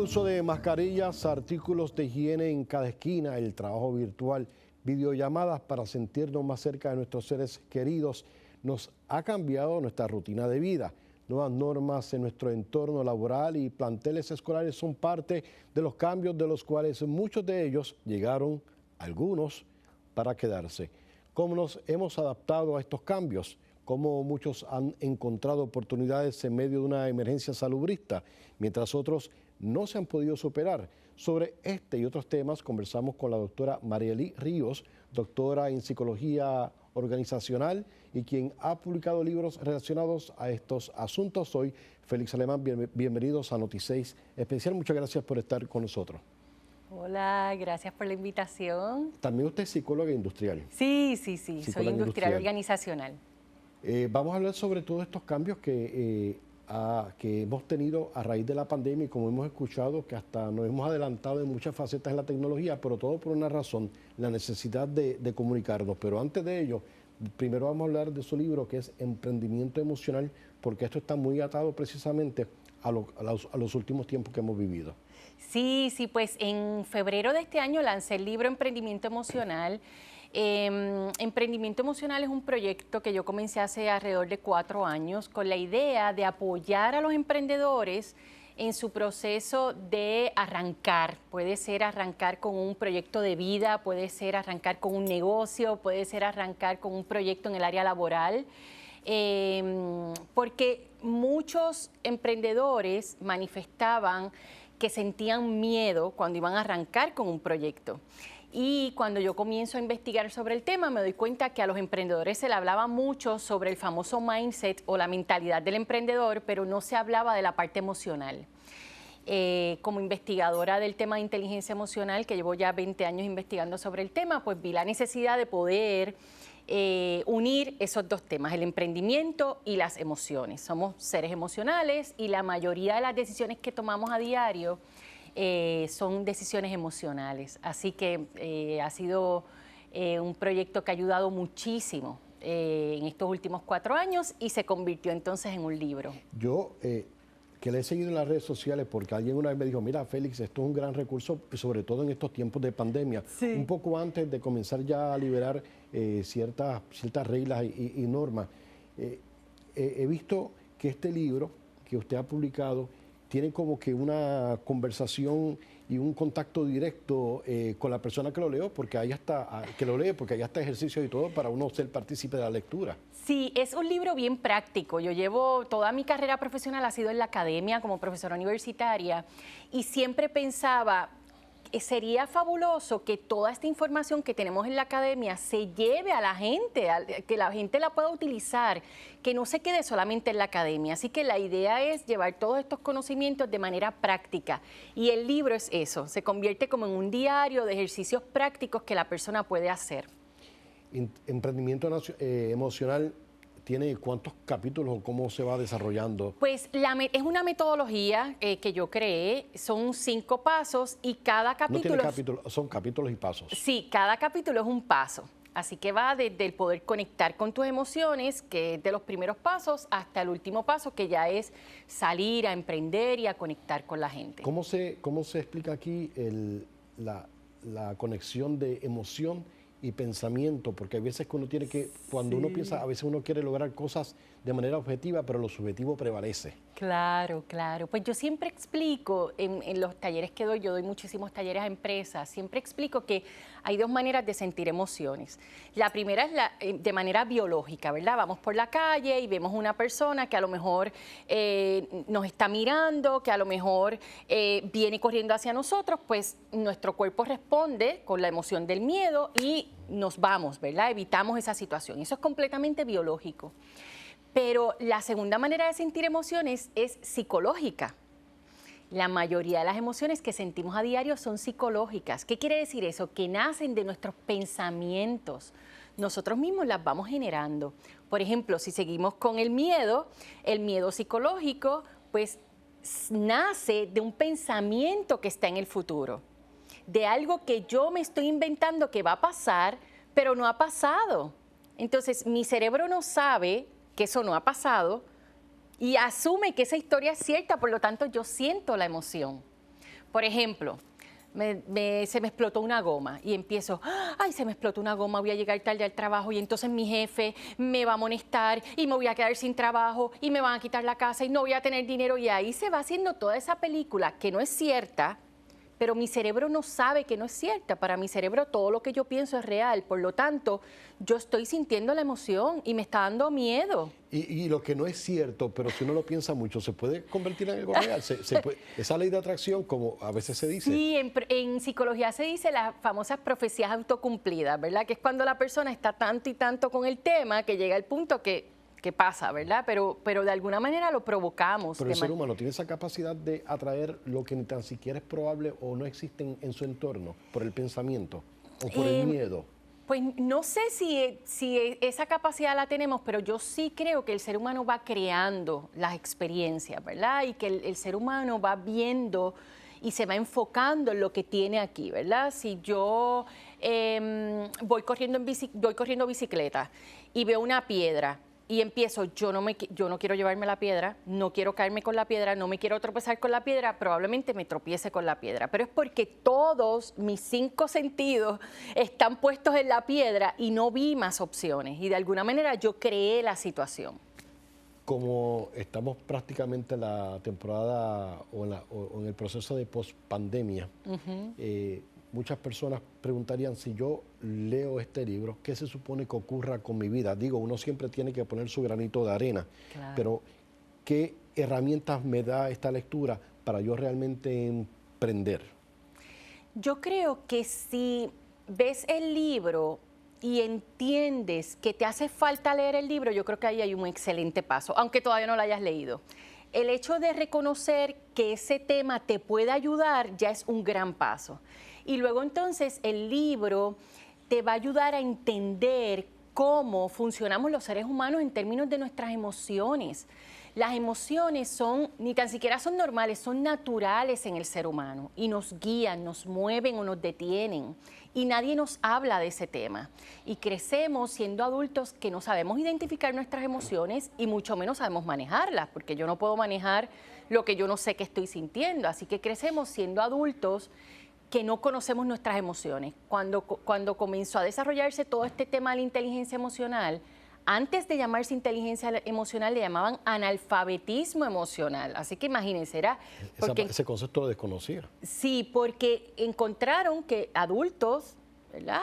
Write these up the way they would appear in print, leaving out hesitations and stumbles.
uso de mascarillas, artículos de higiene en cada esquina, el trabajo virtual, videollamadas para sentirnos más cerca de nuestros seres queridos, nos ha cambiado nuestra rutina de vida. Nuevas normas en nuestro entorno laboral y planteles escolares son parte de los cambios de los cuales muchos de ellos llegaron, algunos, para quedarse. ¿Cómo nos hemos adaptado a estos cambios? ¿Cómo muchos han encontrado oportunidades en medio de una emergencia salubrista, mientras otros no se han podido superar? Sobre este y otros temas conversamos con la doctora Mariely Ríos, doctora en psicología organizacional y quien ha publicado libros relacionados a estos asuntos. Soy Félix Alemán, bienvenidos a Noti6 Especial. Muchas gracias por estar con nosotros. Hola, gracias por la invitación. También usted es psicóloga industrial. Sí, soy industrial organizacional. Vamos a hablar sobre todos estos cambios que hemos tenido a raíz de la pandemia y como hemos escuchado que hasta nos hemos adelantado en muchas facetas de la tecnología, pero todo por una razón, la necesidad de comunicarnos. Pero antes de ello, primero vamos a hablar de su libro que es Emprendimiento Emocional, porque esto está muy atado precisamente a los últimos tiempos que hemos vivido. Sí, pues en febrero de este año lancé el libro Emprendimiento Emocional. Emprendimiento Emocional es un proyecto que yo comencé hace alrededor de 4 años con la idea de apoyar a los emprendedores en su proceso de arrancar. Puede ser arrancar con un proyecto de vida, puede ser arrancar con un negocio, puede ser arrancar con un proyecto en el área laboral. Porque muchos emprendedores manifestaban que sentían miedo cuando iban a arrancar con un proyecto. Y cuando yo comienzo a investigar sobre el tema, me doy cuenta que a los emprendedores se le hablaba mucho sobre el famoso mindset o la mentalidad del emprendedor, pero no se hablaba de la parte emocional. Como investigadora del tema de inteligencia emocional, que llevo ya 20 años investigando sobre el tema, pues vi la necesidad de poder unir esos dos temas, el emprendimiento y las emociones. Somos seres emocionales y la mayoría de las decisiones que tomamos a diario son decisiones emocionales. Así que ha sido un proyecto que ha ayudado muchísimo en estos últimos 4 años y se convirtió entonces en un libro. Yo que le he seguido en las redes sociales porque alguien una vez me dijo, mira Félix, esto es un gran recurso, sobre todo en estos tiempos de pandemia. Sí. Un poco antes de comenzar ya a liberar ciertas reglas y normas. He visto que este libro que usted ha publicado tiene como que una conversación y un contacto directo con la persona que lo leo, porque ahí está, porque ahí está ejercicio y todo para uno ser partícipe de la lectura. Sí, es un libro bien práctico. Yo llevo toda mi carrera profesional ha sido en la academia como profesora universitaria y siempre pensaba sería fabuloso que toda esta información que tenemos en la academia se lleve a la gente, que la gente la pueda utilizar, que no se quede solamente en la academia. Así que la idea es llevar todos estos conocimientos de manera práctica. Y el libro es eso, se convierte como en un diario de ejercicios prácticos que la persona puede hacer. Emprendimiento emocional. ¿Tiene cuántos capítulos o cómo se va desarrollando? Pues es una metodología que yo creé, son 5 pasos y cada capítulo... No tiene capítulos, son capítulos y pasos. Sí, cada capítulo es un paso. Así que va desde el poder conectar con tus emociones, que es de los primeros pasos, hasta el último paso, que ya es salir a emprender y a conectar con la gente. ¿Cómo se explica aquí la conexión de emoción y pensamiento? Porque hay veces que uno tiene que, cuando uno piensa, a veces uno quiere lograr cosas de manera objetiva, pero lo subjetivo prevalece. Claro. Pues yo siempre explico en los talleres que doy, yo doy muchísimos talleres a empresas, siempre explico que hay 2 maneras de sentir emociones. La primera es de manera biológica, ¿verdad? Vamos por la calle y vemos una persona que a lo mejor nos está mirando, que a lo mejor viene corriendo hacia nosotros, pues nuestro cuerpo responde con la emoción del miedo y nos vamos, ¿verdad? Evitamos esa situación. Eso es completamente biológico. Pero la segunda manera de sentir emociones es psicológica. La mayoría de las emociones que sentimos a diario son psicológicas. ¿Qué quiere decir eso? Que nacen de nuestros pensamientos. Nosotros mismos las vamos generando. Por ejemplo, si seguimos con el miedo psicológico, pues nace de un pensamiento que está en el futuro, de algo que yo me estoy inventando que va a pasar, pero no ha pasado. Entonces, mi cerebro no sabe que eso no ha pasado y asume que esa historia es cierta, por lo tanto yo siento la emoción. Por ejemplo, se me explotó una goma y empiezo, ay, se me explotó una goma, voy a llegar tarde al trabajo y entonces mi jefe me va a amonestar y me voy a quedar sin trabajo y me van a quitar la casa y no voy a tener dinero. Y ahí se va haciendo toda esa película que no es cierta, pero mi cerebro no sabe que no es cierta. Para mi cerebro todo lo que yo pienso es real. Por lo tanto, yo estoy sintiendo la emoción y me está dando miedo. Y lo que no es cierto, pero si uno lo piensa mucho, se puede convertir en algo real. Esa ley de atracción, como a veces se dice. Sí, en psicología se dice las famosas profecías autocumplidas, ¿verdad? Que es cuando la persona está tanto y tanto con el tema que llega al punto que pasa, ¿verdad? Pero de alguna manera lo provocamos. Pero el ser humano tiene esa capacidad de atraer lo que ni tan siquiera es probable o no existe en su entorno, por el pensamiento o por el miedo. Pues no sé si esa capacidad la tenemos, pero yo sí creo que el ser humano va creando las experiencias, ¿verdad? Y que el ser humano va viendo y se va enfocando en lo que tiene aquí, ¿verdad? Si yo voy corriendo bicicleta y veo una piedra y empiezo, yo no quiero llevarme la piedra, no quiero caerme con la piedra, no me quiero tropezar con la piedra, probablemente me tropiece con la piedra. Pero es porque todos mis 5 sentidos están puestos en la piedra y no vi más opciones. Y de alguna manera yo creé la situación. Como estamos prácticamente en la temporada o en el proceso de pospandemia, muchas personas preguntarían, si yo leo este libro, ¿qué se supone que ocurra con mi vida? Digo, uno siempre tiene que poner su granito de arena, claro, pero ¿qué herramientas me da esta lectura para yo realmente emprender? Yo creo que si ves el libro y entiendes que te hace falta leer el libro, yo creo que ahí hay un excelente paso, aunque todavía no lo hayas leído. El hecho de reconocer que ese tema te puede ayudar ya es un gran paso. Y luego entonces el libro te va a ayudar a entender cómo funcionamos los seres humanos en términos de nuestras emociones. Las emociones ni tan siquiera son normales, son naturales en el ser humano y nos guían, nos mueven o nos detienen. Y nadie nos habla de ese tema. Y crecemos siendo adultos que no sabemos identificar nuestras emociones y mucho menos sabemos manejarlas, porque yo no puedo manejar lo que yo no sé que estoy sintiendo. Así que crecemos siendo adultos que no conocemos nuestras emociones. Cuando comenzó a desarrollarse todo este tema de la inteligencia emocional, antes de llamarse inteligencia emocional, le llamaban analfabetismo emocional. Así que imagínense, ese concepto lo desconocía. Sí, porque encontraron que adultos, ¿verdad?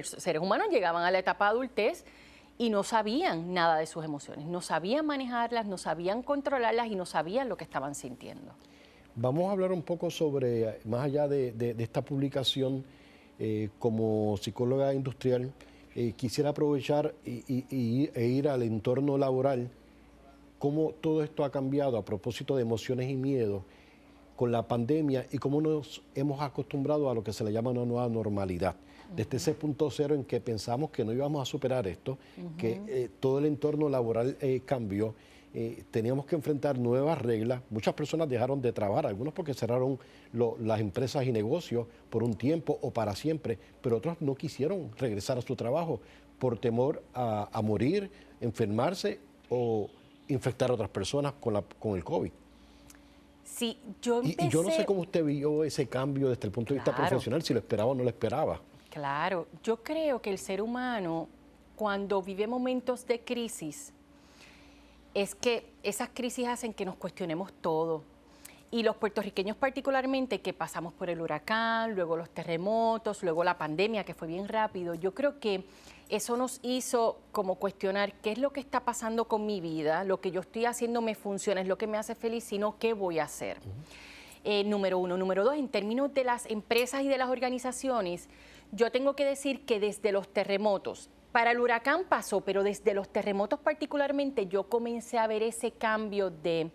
Seres humanos llegaban a la etapa de adultez y no sabían nada de sus emociones, no sabían manejarlas, no sabían controlarlas y no sabían lo que estaban sintiendo. Vamos a hablar un poco sobre, más allá de esta publicación, como psicóloga industrial, quisiera aprovechar e ir al entorno laboral, cómo todo esto ha cambiado a propósito de emociones y miedo con la pandemia y cómo nos hemos acostumbrado a lo que se le llama una nueva normalidad. Desde ese punto cero en que pensamos que no íbamos a superar esto, que todo el entorno laboral cambió, teníamos que enfrentar nuevas reglas. Muchas personas dejaron de trabajar, algunos porque cerraron las empresas y negocios por un tiempo o para siempre, pero otros no quisieron regresar a su trabajo por temor a morir, enfermarse o infectar a otras personas con el COVID. Sí, yo empecé... Y yo no sé cómo usted vio ese cambio desde el punto de vista profesional, si lo esperaba o no lo esperaba. Claro, yo creo que el ser humano, cuando vive momentos de crisis, es que esas crisis hacen que nos cuestionemos todo. Y los puertorriqueños particularmente, que pasamos por el huracán, luego los terremotos, luego la pandemia, que fue bien rápido, yo creo que eso nos hizo como cuestionar qué es lo que está pasando con mi vida, lo que yo estoy haciendo me funciona, es lo que me hace feliz, sino qué voy a hacer. Número uno. Número dos, en términos de las empresas y de las organizaciones, yo tengo que decir que desde los terremotos, para el huracán pasó, pero desde los terremotos particularmente yo comencé a ver ese cambio de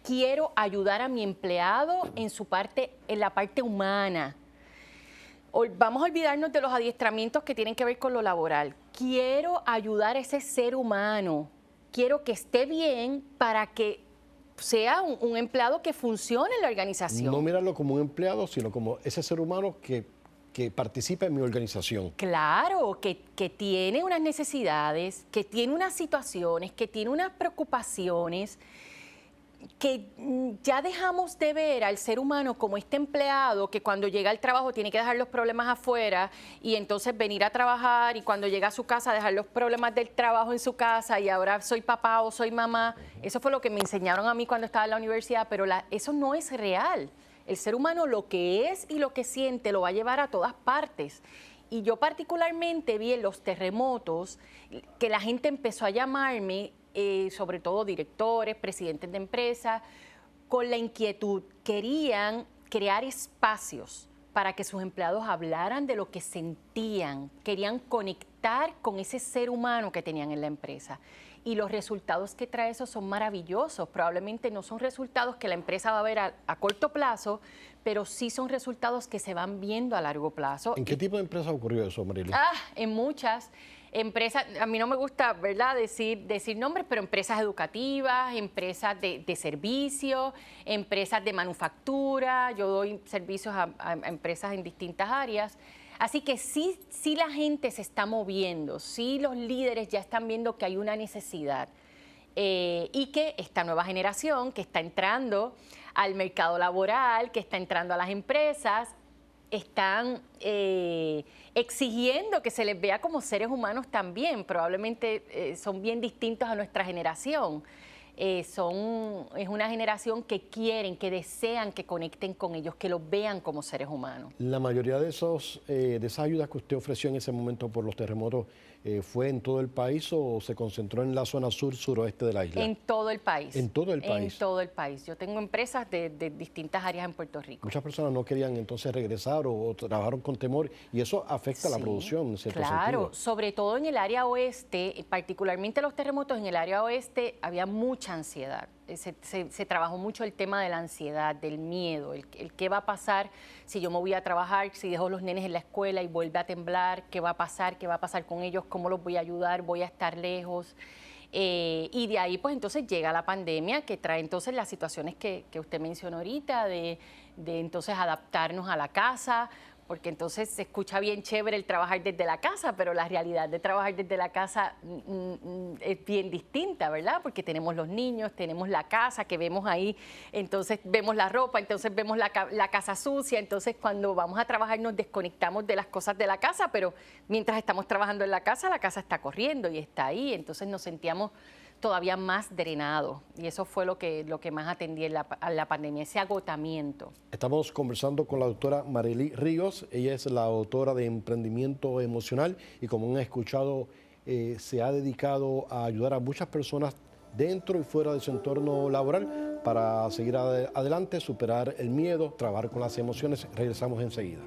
quiero ayudar a mi empleado en la parte humana. Vamos a olvidarnos de los adiestramientos que tienen que ver con lo laboral. Quiero ayudar a ese ser humano. Quiero que esté bien para que sea un empleado que funcione en la organización. No mirarlo como un empleado, sino como ese ser humano que participa en mi organización. Claro, que tiene unas necesidades, que tiene unas situaciones, que tiene unas preocupaciones. ya dejamos de ver al ser humano como este empleado que cuando llega al trabajo tiene que dejar los problemas afuera y entonces venir a trabajar, y cuando llega a su casa dejar los problemas del trabajo en su casa, y ahora soy papá o soy mamá. Eso fue lo que me enseñaron a mí cuando estaba en la universidad, pero eso no es real. El ser humano lo que es y lo que siente lo va a llevar a todas partes. Y yo particularmente vi en los terremotos que la gente empezó a llamarme, sobre todo directores, presidentes de empresas, con la inquietud. Querían crear espacios para que sus empleados hablaran de lo que sentían, querían conectar con ese ser humano que tenían en la empresa. Y los resultados que trae eso son maravillosos. Probablemente no son resultados que la empresa va a ver a corto plazo, pero sí son resultados que se van viendo a largo plazo. ¿En qué tipo de empresa ocurrió eso, Mariely? En muchas empresas. A mí no me gusta, ¿verdad?, decir nombres, pero empresas educativas, empresas de servicios, empresas de manufactura. Yo doy servicios a empresas en distintas áreas. Así que sí la gente se está moviendo, sí los líderes ya están viendo que hay una necesidad, y que esta nueva generación que está entrando al mercado laboral, que está entrando a las empresas, están exigiendo que se les vea como seres humanos también. Probablemente son bien distintos a nuestra generación. Es una generación que quieren, que desean que conecten con ellos, que los vean como seres humanos. La mayoría de esas ayudas que usted ofreció en ese momento por los terremotos, ¿fue en todo el país o se concentró en la zona sur-suroeste de la isla? En todo el país. ¿En todo el país? En todo el país. Yo tengo empresas de distintas áreas en Puerto Rico. Muchas personas no querían entonces regresar o trabajaron con temor, y eso afecta la producción en cierto sentido. Claro, sobre todo en el área oeste, particularmente los terremotos en el área oeste, había mucha ansiedad. Se trabajó mucho el tema de la ansiedad, del miedo, el qué va a pasar si yo me voy a trabajar, si dejo los nenes en la escuela y vuelve a temblar, qué va a pasar con ellos, cómo los voy a ayudar, voy a estar lejos. Y de ahí pues entonces llega la pandemia, que trae entonces las situaciones que usted mencionó ahorita, de entonces adaptarnos a la casa, porque entonces se escucha bien chévere el trabajar desde la casa, pero la realidad de trabajar desde la casa es bien distinta, ¿verdad? Porque tenemos los niños, tenemos la casa que vemos ahí, entonces vemos la ropa, entonces vemos la casa sucia, entonces cuando vamos a trabajar nos desconectamos de las cosas de la casa, pero mientras estamos trabajando en la casa está corriendo y está ahí, entonces nos sentíamos todavía más drenado, y eso fue lo que más atendí a la pandemia, ese agotamiento. Estamos conversando con la doctora Mariely Ríos. Ella es la autora de Emprendimiento Emocional y, como han escuchado, se ha dedicado a ayudar a muchas personas dentro y fuera de su entorno laboral para seguir adelante, superar el miedo, trabajar con las emociones. Regresamos enseguida.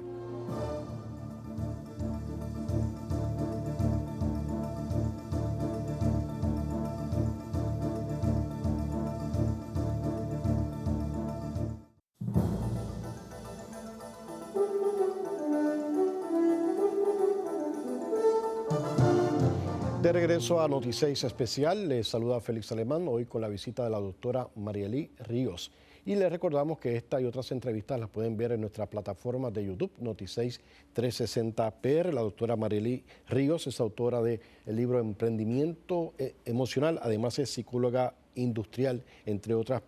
De regreso a Noti6 Especial, les saluda Félix Alemán, hoy con la visita de la doctora Mariely Ríos. Y les recordamos que esta y otras entrevistas las pueden ver en nuestra plataforma de YouTube, Noti6 360 PR. La doctora Mariely Ríos es autora del libro Emprendimiento Emocional, además es psicóloga industrial, entre otras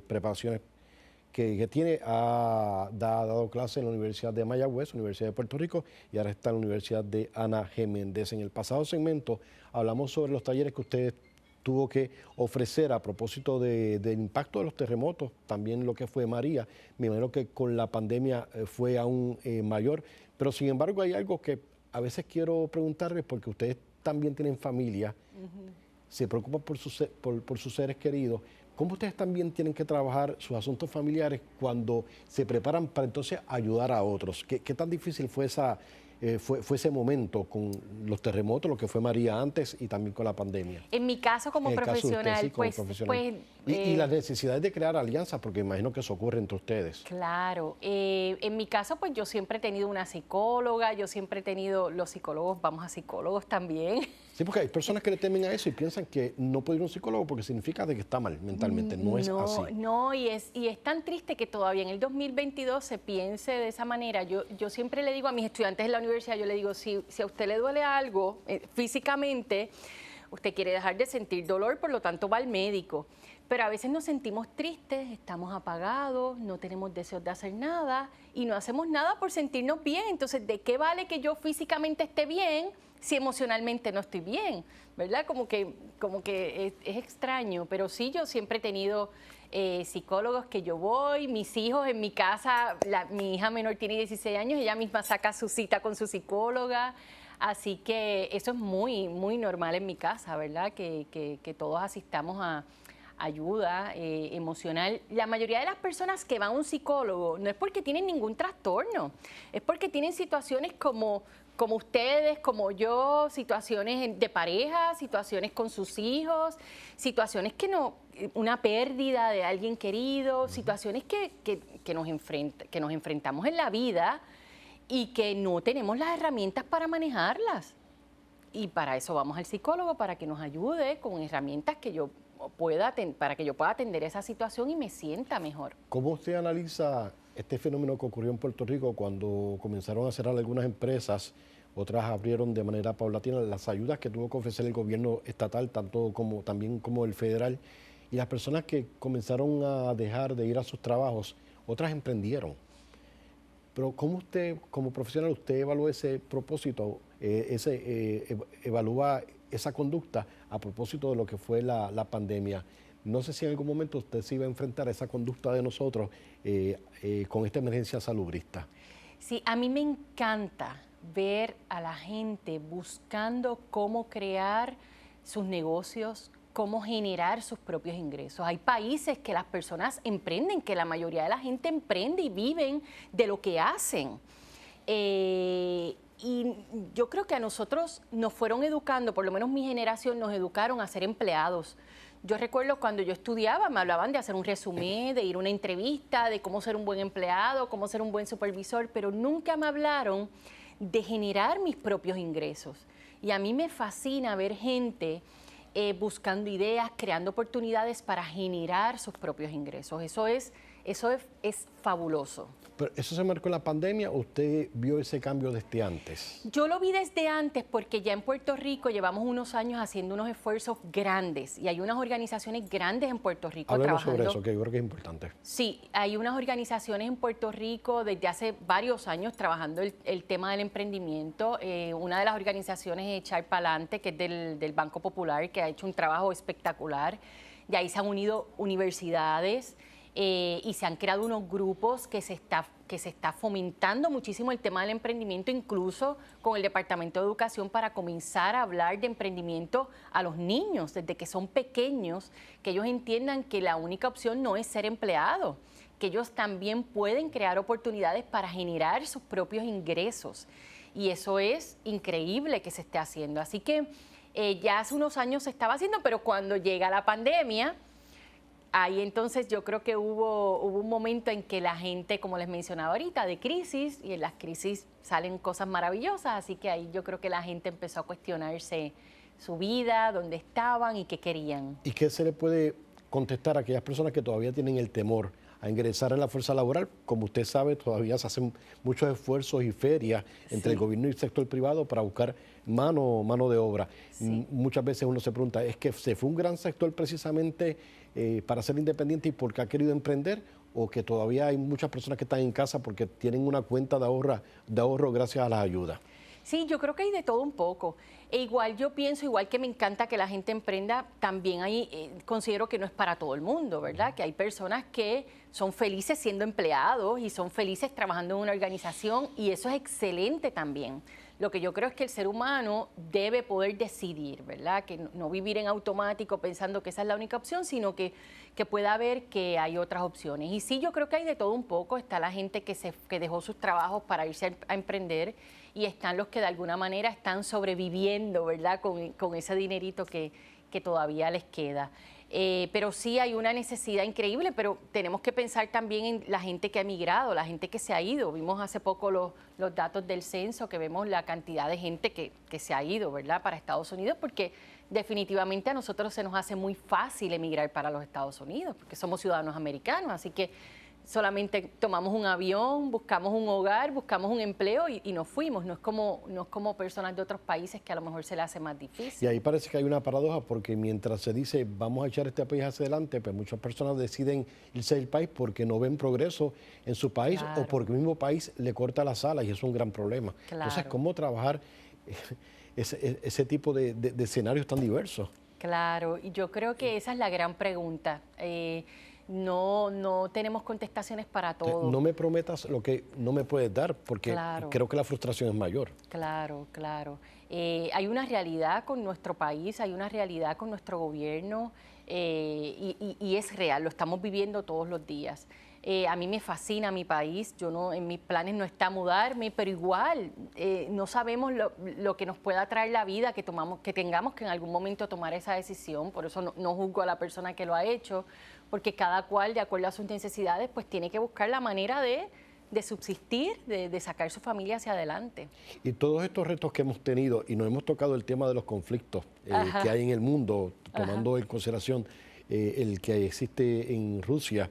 preparaciones que tiene. Ha dado clase en la Universidad de Mayagüez, Universidad de Puerto Rico, y ahora está en la Universidad de Ana G. Méndez. En el pasado segmento hablamos sobre los talleres que usted tuvo que ofrecer a propósito del impacto de los terremotos, también lo que fue María. Me imagino que con la pandemia fue aún mayor, pero sin embargo hay algo que a veces quiero preguntarles, porque ustedes también tienen familia, se preocupan por sus seres queridos. ¿Cómo ustedes también tienen que trabajar sus asuntos familiares cuando se preparan para entonces ayudar a otros? ¿Qué tan difícil fue ese momento con los terremotos, lo que fue María antes y también con la pandemia? En mi caso como profesional, y las necesidades de crear alianzas, porque imagino que eso ocurre entre ustedes. Claro. En mi caso, pues yo siempre he tenido una psicóloga, los psicólogos vamos a psicólogos también. Sí, porque hay personas que le temen a eso y piensan que no puede ir a un psicólogo porque significa de que está mal mentalmente. No es así. No, y es tan triste que todavía en el 2022 se piense de esa manera. Yo siempre le digo a mis estudiantes en la universidad, yo le digo, si a usted le duele algo físicamente, Usted quiere dejar de sentir dolor, por lo tanto va al médico. Pero a veces nos sentimos tristes, estamos apagados, no tenemos deseos de hacer nada y no hacemos nada por sentirnos bien. Entonces, ¿de qué vale que yo físicamente esté bien si emocionalmente no estoy bien? ¿Verdad? Como que es extraño, pero sí, yo siempre he tenido psicólogos que yo voy, mis hijos en mi casa, mi hija menor tiene 16 años, ella misma saca su cita con su psicóloga. Así que eso es muy, muy normal en mi casa, ¿verdad? Que todos asistamos a ayuda emocional. La mayoría de las personas que van a un psicólogo no es porque tienen ningún trastorno, es porque tienen situaciones como ustedes, como yo, situaciones de pareja, situaciones con sus hijos, situaciones una pérdida de alguien querido, situaciones que nos enfrentamos en la vida y que no tenemos las herramientas para manejarlas. Y para eso vamos al psicólogo, para que nos ayude con herramientas para que yo pueda atender esa situación y me sienta mejor. ¿Cómo usted analiza este fenómeno que ocurrió en Puerto Rico cuando comenzaron a cerrar algunas empresas, otras abrieron de manera paulatina, las ayudas que tuvo que ofrecer el gobierno estatal, también como el federal, y las personas que comenzaron a dejar de ir a sus trabajos, otras emprendieron? Pero ¿cómo usted, como profesional, usted evalúa ese propósito, evalúa esa conducta a propósito de lo que fue la pandemia? No sé si en algún momento usted se iba a enfrentar a esa conducta de nosotros con esta emergencia salubrista. Sí, a mí me encanta ver a la gente buscando cómo crear sus negocios, cómo generar sus propios ingresos. Hay países que las personas emprenden, que la mayoría de la gente emprende y viven de lo que hacen. Y yo creo que a nosotros nos fueron educando, por lo menos mi generación nos educaron a ser empleados. Yo recuerdo cuando yo estudiaba, me hablaban de hacer un resumen, de ir a una entrevista, de cómo ser un buen empleado, cómo ser un buen supervisor, pero nunca me hablaron de generar mis propios ingresos. Y a mí me fascina ver gente buscando ideas, creando oportunidades para generar sus propios ingresos. Eso es fabuloso. ¿Pero eso se marcó en la pandemia o usted vio ese cambio desde antes? Yo lo vi desde antes porque ya en Puerto Rico llevamos unos años haciendo unos esfuerzos grandes y hay unas organizaciones grandes en Puerto Rico Hablemos trabajando. sobre eso, que yo creo que es importante. Sí, hay unas organizaciones en Puerto Rico desde hace varios años trabajando el tema del emprendimiento. Una de las organizaciones es Echar Pa'lante, que es del Banco Popular, que ha hecho un trabajo espectacular. De ahí se han unido universidades. Y se han creado unos grupos que se está fomentando muchísimo el tema del emprendimiento, incluso con el Departamento de Educación, para comenzar a hablar de emprendimiento a los niños desde que son pequeños, que ellos entiendan que la única opción no es ser empleado, que ellos también pueden crear oportunidades para generar sus propios ingresos. Y eso es increíble que se esté haciendo. Así que ya hace unos años se estaba haciendo, pero cuando llega la pandemia, ahí entonces yo creo que hubo un momento en que la gente, como les mencionaba ahorita, de crisis, y en las crisis salen cosas maravillosas, así que ahí yo creo que la gente empezó a cuestionarse su vida, dónde estaban y qué querían. ¿Y qué se le puede contestar a aquellas personas que todavía tienen el temor a ingresar en la fuerza laboral? Como usted sabe, todavía se hacen muchos esfuerzos y ferias entre el gobierno y el sector privado para buscar mano de obra. Sí. Muchas veces uno se pregunta, ¿es que se fue un gran sector precisamente para ser independiente y porque ha querido emprender? ¿O que todavía hay muchas personas que están en casa porque tienen una cuenta de ahorro gracias a las ayudas? Sí, yo creo que hay de todo un poco. E igual yo pienso, igual que me encanta que la gente emprenda, también considero que no es para todo el mundo, ¿verdad? Que hay personas que son felices siendo empleados y son felices trabajando en una organización y eso es excelente también. Lo que yo creo es que el ser humano debe poder decidir, ¿verdad? Que no vivir en automático pensando que esa es la única opción, sino que pueda ver que hay otras opciones. Y sí, yo creo que hay de todo un poco. Está la gente que dejó sus trabajos para irse a emprender y están los que de alguna manera están sobreviviendo, ¿verdad? Con ese dinerito que todavía les queda. Pero sí hay una necesidad increíble, pero tenemos que pensar también en la gente que ha emigrado, la gente que se ha ido. Vimos hace poco los datos del censo, que vemos la cantidad de gente que se ha ido, ¿verdad?, para Estados Unidos, porque definitivamente a nosotros se nos hace muy fácil emigrar para los Estados Unidos, porque somos ciudadanos americanos, así que solamente tomamos un avión, buscamos un hogar, buscamos un empleo y nos fuimos. No es como personas de otros países que a lo mejor se les hace más Y difícil. ahí parece que hay una paradoja porque mientras se dice vamos a echar este país hacia adelante, pues muchas personas deciden irse del país porque no ven progreso en su país o Claro. porque el mismo país le corta las alas y eso es un gran problema. Entonces, Claro. ¿cómo trabajar ese tipo de escenarios tan diversos? Claro, y yo creo que esa es la gran pregunta. No tenemos contestaciones para todo. No me prometas lo que no me puedes dar porque Claro. creo que la frustración es mayor. Claro, claro. Hay una realidad con nuestro país, hay una realidad con nuestro gobierno y es real, lo estamos viviendo todos los días. A mí me fascina mi país, en mis planes no está mudarme, pero igual no sabemos lo que nos pueda traer la vida, que tengamos que en algún momento tomar esa decisión, por eso no juzgo a la persona que lo ha hecho, porque cada cual, de acuerdo a sus necesidades, pues tiene que buscar la manera de subsistir, de sacar su familia hacia adelante. Y todos estos retos que hemos tenido, y nos hemos tocado el tema de los conflictos que hay en el mundo, tomando en consideración el que existe en Rusia,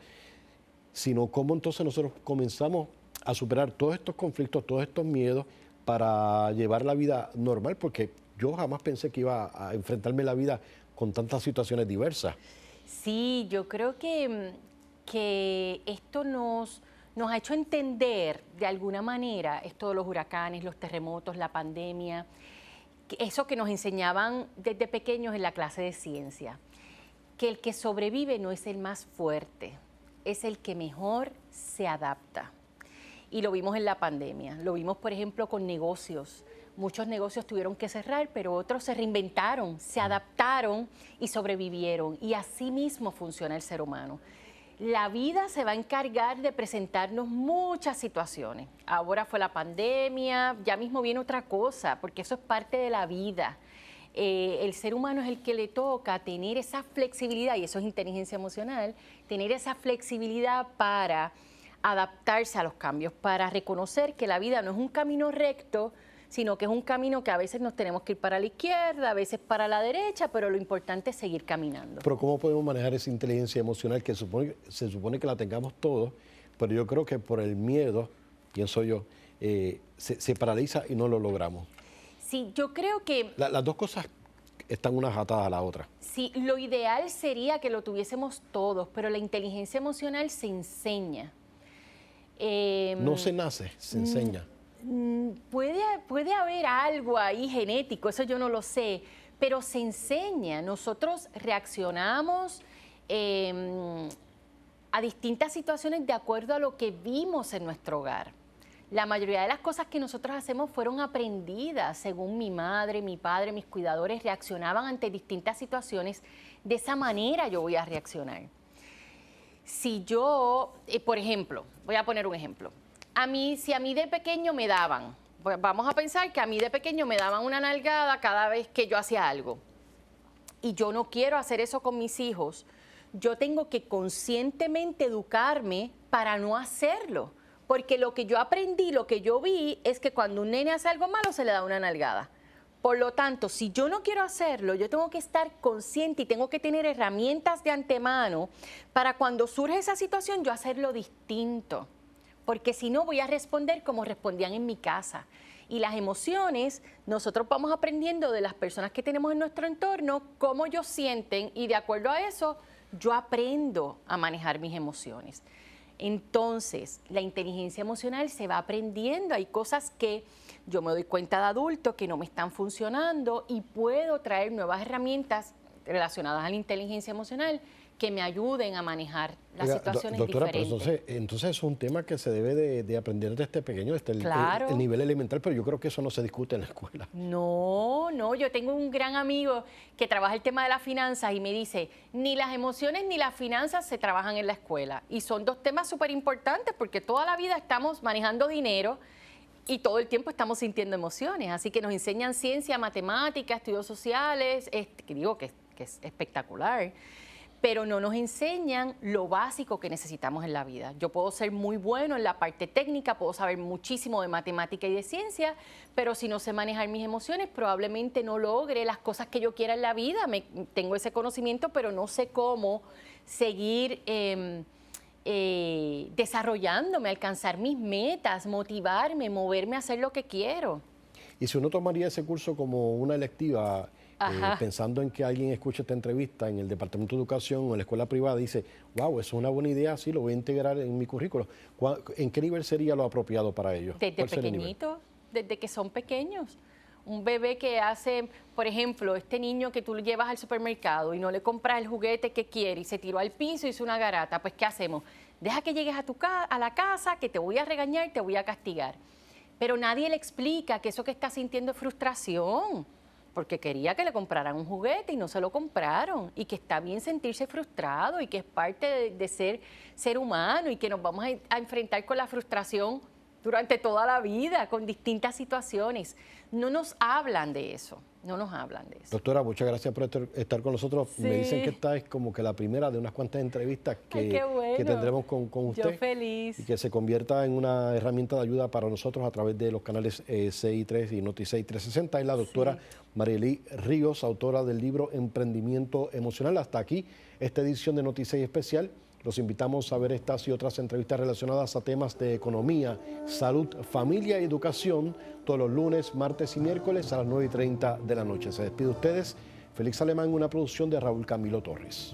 sino cómo entonces nosotros comenzamos a superar todos estos conflictos, todos estos miedos para llevar la vida normal, porque yo jamás pensé que iba a enfrentarme a la vida con tantas situaciones diversas. Sí, yo creo que esto nos ha hecho entender de alguna manera esto de los huracanes, los terremotos, la pandemia, eso que nos enseñaban desde pequeños en la clase de ciencia, que el que sobrevive no es el más fuerte, es el que mejor se adapta. Y lo vimos en la pandemia, lo vimos por ejemplo con negocios. Muchos negocios tuvieron que cerrar, pero otros se reinventaron, se adaptaron y sobrevivieron. Y así mismo funciona el ser humano. La vida se va a encargar de presentarnos muchas situaciones. Ahora fue la pandemia, ya mismo viene otra cosa, porque eso es parte de la vida. El ser humano es el que le toca tener esa flexibilidad, y eso es inteligencia emocional, tener esa flexibilidad para adaptarse a los cambios, para reconocer que la vida no es un camino recto, sino que es un camino que a veces nos tenemos que ir para la izquierda, a veces para la derecha, pero lo importante es seguir caminando. Pero ¿cómo podemos manejar esa inteligencia emocional que se supone que la tengamos todos, pero yo creo que por el miedo, pienso yo, se paraliza y no lo logramos? Sí, yo creo que Las dos cosas están unas atadas a la otra. sí, lo ideal sería que lo tuviésemos todos, pero la inteligencia emocional se enseña. No se nace, se enseña. Puede haber algo ahí genético, eso yo no lo sé, pero se enseña. Nosotros reaccionamos a distintas situaciones de acuerdo a lo que vimos en nuestro hogar. La mayoría de las cosas que nosotros hacemos fueron aprendidas según mi madre, mi padre, mis cuidadores reaccionaban ante distintas situaciones. De esa manera yo voy a reaccionar. Si yo, por ejemplo, voy a poner un ejemplo. Si a mí de pequeño me daban, pues vamos a pensar que a mí de pequeño me daban una nalgada cada vez que yo hacía algo. Y yo no quiero hacer eso con mis hijos. Yo tengo que conscientemente educarme para no hacerlo. Porque lo que yo aprendí, lo que yo vi, es que cuando un nene hace algo malo se le da una nalgada. Por lo tanto, si yo no quiero hacerlo, yo tengo que estar consciente y tengo que tener herramientas de antemano para cuando surge esa situación yo hacerlo distinto. Porque si no voy a responder como respondían en mi casa. Y las emociones, nosotros vamos aprendiendo de las personas que tenemos en nuestro entorno, cómo ellos sienten y de acuerdo a eso yo aprendo a manejar mis emociones. Entonces, la inteligencia emocional se va aprendiendo. Hay cosas que yo me doy cuenta de adulto que no me están funcionando y puedo traer nuevas herramientas relacionadas a la inteligencia emocional que me ayuden a manejar las situaciones doctora, diferentes. pero entonces es un tema que se debe de aprender desde pequeño, desde Claro. el nivel elemental, pero yo creo que eso no se discute en la escuela. No, yo tengo un gran amigo que trabaja el tema de las finanzas y me dice, ni las emociones ni las finanzas se trabajan en la escuela. Y son dos temas súper importantes porque toda la vida estamos manejando dinero y todo el tiempo estamos sintiendo emociones. Así que nos enseñan ciencia, matemática, estudios sociales, que digo que es espectacular. Pero no nos enseñan lo básico que necesitamos en la vida. Yo puedo ser muy bueno en la parte técnica, puedo saber muchísimo de matemática y de ciencia, pero si no sé manejar mis emociones, probablemente no logre las cosas que yo quiera en la vida. Tengo ese conocimiento, pero no sé cómo seguir desarrollándome, alcanzar mis metas, motivarme, moverme a hacer lo que quiero. Y si uno tomaría ese curso como una electiva, Ajá. pensando en que alguien escuche esta entrevista en el Departamento de Educación o en la escuela privada, dice, wow, eso es una buena idea, sí, lo voy a integrar en mi currículo. ¿En qué nivel sería lo apropiado para ellos? Desde ¿Cuál sería el nivel? pequeñitos, desde que son pequeños. Un bebé que hace, por ejemplo, este niño que tú lo llevas al supermercado y no le compras el juguete que quiere y se tiró al piso y hizo una garata, pues ¿qué hacemos? Deja que llegues a la casa, que te voy a regañar, te voy a castigar. Pero nadie le explica que eso que está sintiendo es frustración, porque quería que le compraran un juguete y no se lo compraron, y que está bien sentirse frustrado y que es parte de ser humano y que nos vamos a enfrentar con la frustración durante toda la vida, con distintas situaciones. No nos hablan de eso, no nos hablan de eso. Doctora, muchas gracias por estar con nosotros. Sí. Me dicen que esta es como que la primera de unas cuantas entrevistas Ay, qué bueno. que tendremos con usted. Yo feliz. Y que se convierta en una herramienta de ayuda para nosotros a través de los canales CI3 y Noti6 360. Es la doctora Marielí Ríos, autora del libro Emprendimiento Emocional. Hasta aquí esta edición de Noti6 Especial. Los invitamos a ver estas y otras entrevistas relacionadas a temas de economía, salud, familia y educación todos los lunes, martes y miércoles a las 9:30 de la noche. Se despide de ustedes Félix Alemán, una producción de Raúl Camilo Torres.